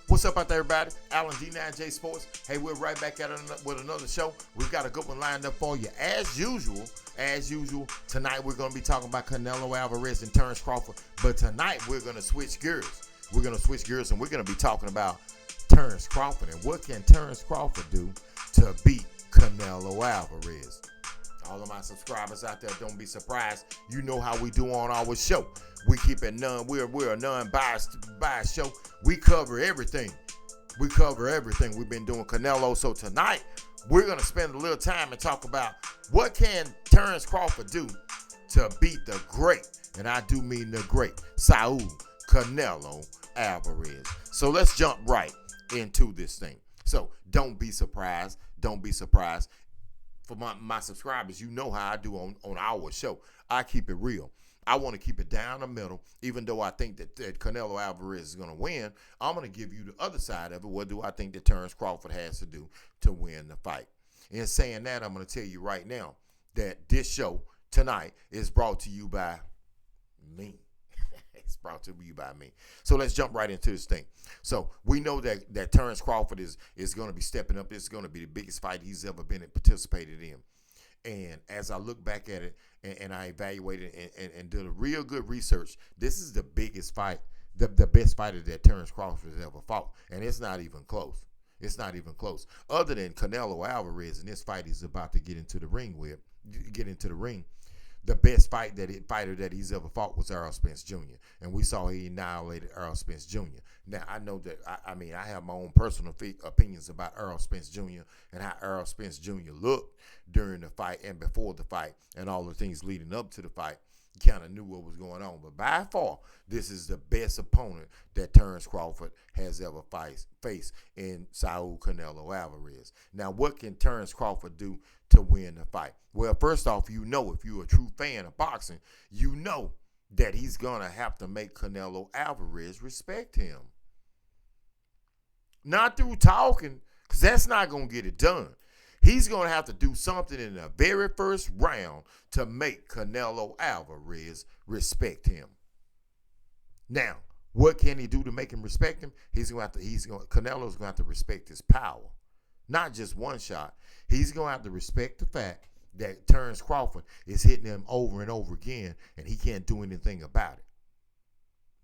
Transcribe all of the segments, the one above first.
What's up out there, everybody? Alan D9J Sports. Hey, we're right back at it with another show. We've got a good one lined up for you. As usual, tonight we're going to be talking about Canelo Alvarez and Terence Crawford. But tonight we're going to switch gears. And we're going to be talking about Terence Crawford and what can Terence Crawford do to beat Canelo Alvarez. All of my subscribers out there, don't be surprised. You know how we do on our show. We keep it we're a non-biased show. We cover everything. We've been doing Canelo. So tonight, we're going to spend a little time and talk about what can Terence Crawford do to beat the great, and I do mean the great, Saul Canelo Alvarez. So let's jump right into this thing. So don't be surprised. For my subscribers, you know how I do on our show. I keep it real. I want to keep it down the middle. Even though I think that Canelo Alvarez is going to win, I'm going to give you the other side of it. What do I think that Terence Crawford has to do to win the fight? In saying that, I'm going to tell you right now that this show tonight is brought to you by me. It's brought to you by me. So let's jump right into this thing. So we know that Terence Crawford is going to be stepping up. This is going to be the biggest fight he's ever been participated in. And as I look back at it and I evaluated and did a real good research, this is the biggest fight, the best fighter that Terence Crawford has ever fought. And it's not even close. Other than Canelo Alvarez in this fight he's about to get into the ring. The best fighter that he's ever fought was Errol Spence Jr. And we saw he annihilated Errol Spence Jr. Now, I know that, I have my own personal opinions about Errol Spence Jr. and how Errol Spence Jr. looked during the fight and before the fight and all the things leading up to the fight. You kind of knew what was going on. But by far, this is the best opponent that Terence Crawford has ever faced in Saul Canelo Alvarez. Now, what can Terence Crawford do to win the fight? Well, first off, if you're a true fan of boxing, you know that he's going to have to make Canelo Alvarez respect him. Not through talking, because that's not going to get it done. He's going to have to do something in the very first round to make Canelo Alvarez respect him. Now, what can he do to make him respect him? Canelo's going to have to respect his power. Not just one shot. He's going to have to respect the fact that Terence Crawford is hitting him over and over again, and he can't do anything about it.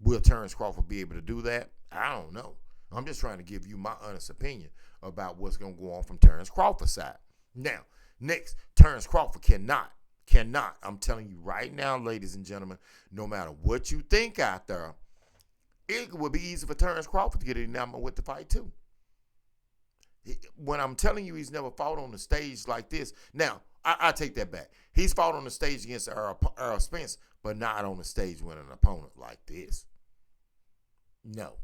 Will Terence Crawford be able to do that? I don't know. I'm just trying to give you my honest opinion about what's going to go on from Terence Crawford's side. Now, next, Terence Crawford cannot, I'm telling you right now, ladies and gentlemen, no matter what you think out there, it would be easy for Terence Crawford to get enamored with the fight too. When I'm telling you he's never fought on the stage like this, now, I take that back. He's fought on the stage against Errol Spence, but not on the stage with an opponent like this. No.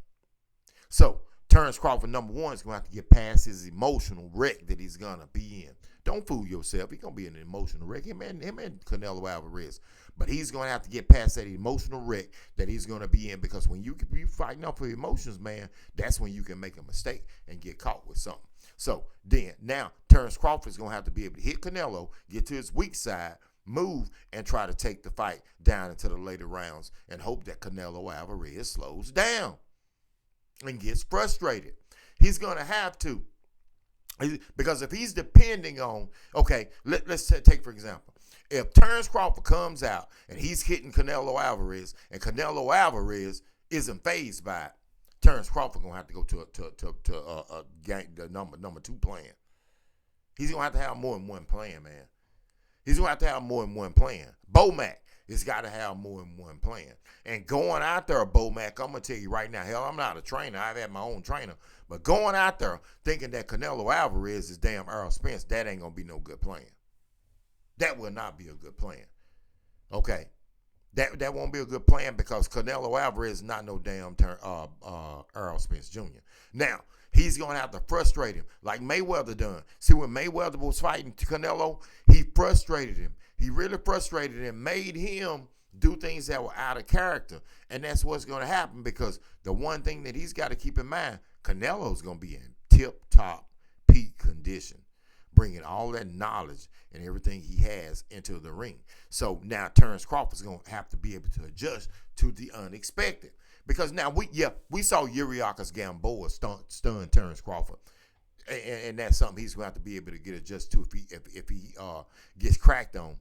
So, Terence Crawford, number one, is going to have to get past his emotional wreck that he's going to be in. Don't fool yourself. He's going to be in an emotional wreck. Him and Canelo Alvarez. But he's going to have to get past that emotional wreck that he's going to be in, because when you fighting up for emotions, man, that's when you can make a mistake and get caught with something. So then, now, Terence Crawford is going to have to be able to hit Canelo, get to his weak side, move, and try to take the fight down into the later rounds and hope that Canelo Alvarez slows down and gets frustrated. He's going to have to. Because if he's depending on, okay, let's take, for example, if Terence Crawford comes out and he's hitting Canelo Alvarez and Canelo Alvarez isn't fazed by it, Terence Crawford going to have to go to the number two plan. He's going to have more than one plan, man. He's going to have more than one plan. Bomac has got to have more than one plan. And going out there, Bomac, I'm going to tell you right now, hell, I'm not a trainer. I've had my own trainer. But going out there thinking that Canelo Alvarez is damn Errol Spence, that ain't going to be no good plan. That will not be a good plan. Okay? That won't be a good plan, because Canelo Alvarez is not no damn Errol Spence Jr. Now, he's going to have to frustrate him like Mayweather done. See, when Mayweather was fighting Canelo, he frustrated him. He really frustrated him, made him do things that were out of character. And that's what's going to happen, because the one thing that he's got to keep in mind, Canelo's going to be in tip-top peak condition, bringing all that knowledge and everything he has into the ring. So now Terence Crawford's going to have to be able to adjust to the unexpected, Because now we saw Yuriakis Gamboa stun Terrence Crawford. And that's something he's going to have to be able to get adjusted to if he gets cracked on.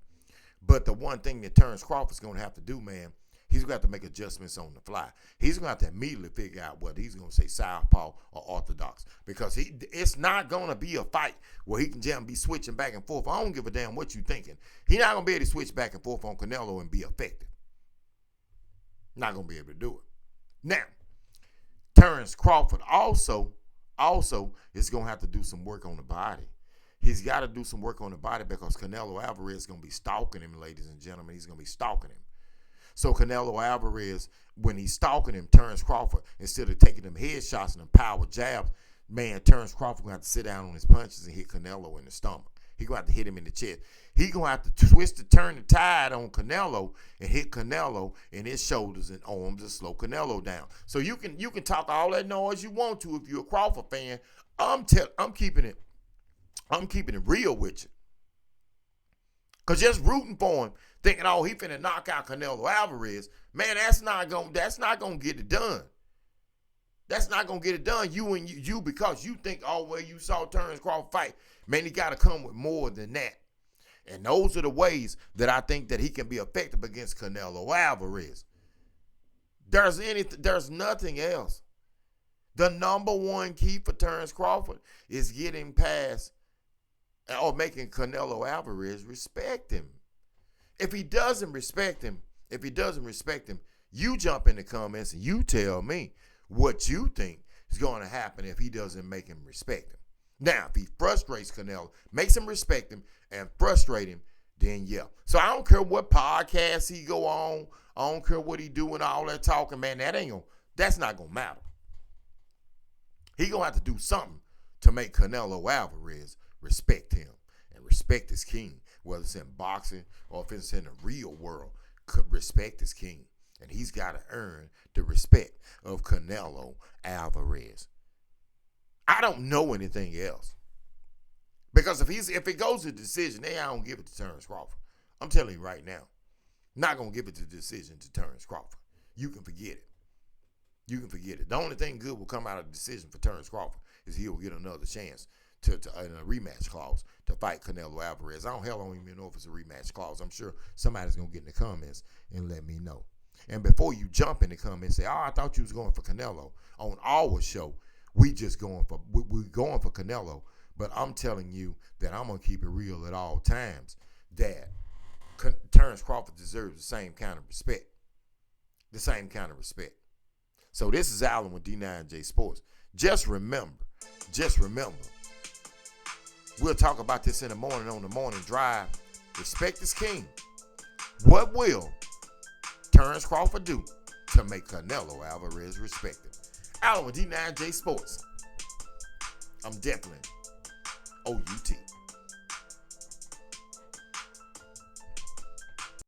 But the one thing that Terrence Crawford's going to have to do, man, he's going to have to make adjustments on the fly. He's going to have to immediately figure out whether he's going to say southpaw or orthodox. Because it's not going to be a fight where he can just be switching back and forth. I don't give a damn what you're thinking. He's not going to be able to switch back and forth on Canelo and be effective. Not going to be able to do it. Now, Terrence Crawford also is going to have to do some work on the body. He's got to do some work on the body because Canelo Alvarez is going to be stalking him, ladies and gentlemen. He's going to be stalking him. So Canelo Alvarez, when he's stalking him, Terrence Crawford, instead of taking them headshots and them power jabs, man, Terrence Crawford going to have to sit down on his punches and hit Canelo in the stomach. He's going to have to hit him in the chest. He's going to have to turn the tide on Canelo and hit Canelo in his shoulders and arms and slow Canelo down. So you can talk all that noise you want to if you're a Crawford fan. I'm keeping it real with you. Cause just rooting for him, thinking, oh, he finna knock out Canelo Alvarez, man, that's not gonna get it done. That's not gonna get it done. You because you think, oh, well, you saw Terrence Crawford fight. Man, he gotta come with more than that. And those are the ways that I think that he can be effective against Canelo Alvarez. There's nothing else. The number one key for Terrence Crawford is getting past or making Canelo Alvarez respect him. If he doesn't respect him, you jump in the comments and you tell me what you think is going to happen if he doesn't make him respect him. Now, if he frustrates Canelo, makes him respect him and frustrate him, then yeah. So I don't care what podcast he go on. I don't care what he doing, all that talking, man. That's not going to matter. He going to have to do something to make Canelo Alvarez respect him and respect his king, whether it's in boxing or if it's in the real world, could respect his king. And he's got to earn the respect of Canelo Alvarez. I don't know anything else. Because if it goes to decision, then I don't give it to Terrence Crawford. I'm telling you right now. Not going to give it to decision to Terrence Crawford. You can forget it. You can forget it. The only thing good will come out of the decision for Terrence Crawford is he'll get another chance to in a rematch clause to fight Canelo Alvarez. I don't even know if it's a rematch clause. I'm sure somebody's going to get in the comments and let me know. And before you jump in the comments and say, oh, I thought you was going for Canelo. On our show, we're going for Canelo. But I'm telling you that I'm going to keep it real at all times that Terrence Crawford deserves the same kind of respect. The same kind of respect. So this is Allen with D9J Sports. Just remember, we'll talk about this in the morning on the morning drive. Respect is king. What will Terrence Crawford do to make Canelo Alvarez respect him? Allen with D9J Sports. I'm definitely OUT.